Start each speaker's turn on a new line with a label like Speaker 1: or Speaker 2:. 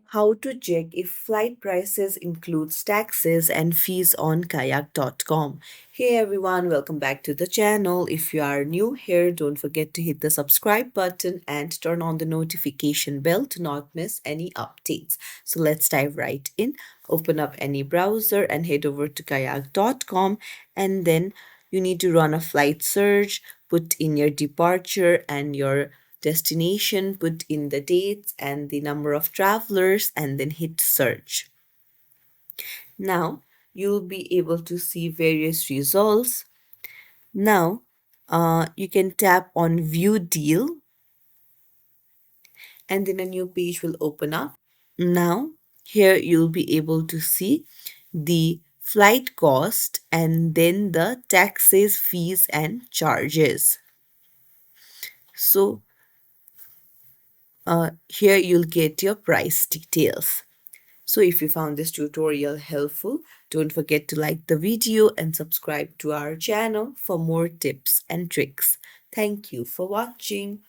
Speaker 1: how to check if flight prices includes taxes and fees on kayak.com. Hey everyone, welcome back to the channel. If you are new here, don't forget to hit the subscribe button and turn on the notification bell to not miss any updates. So let's dive right in. Open up any browser and head over to kayak.com, and then you need to run a flight search, put in your departure and your destination, put in the dates and the number of travelers, and then hit search. Now you'll be able to see various results. Now you can tap on view deal, and then a new page will open up. Now here you'll be able to see the flight cost and then the taxes, fees, and charges. So here you'll get your price details. So if you found this tutorial helpful, don't forget to like the video and subscribe to our channel for more tips and tricks. Thank you for watching.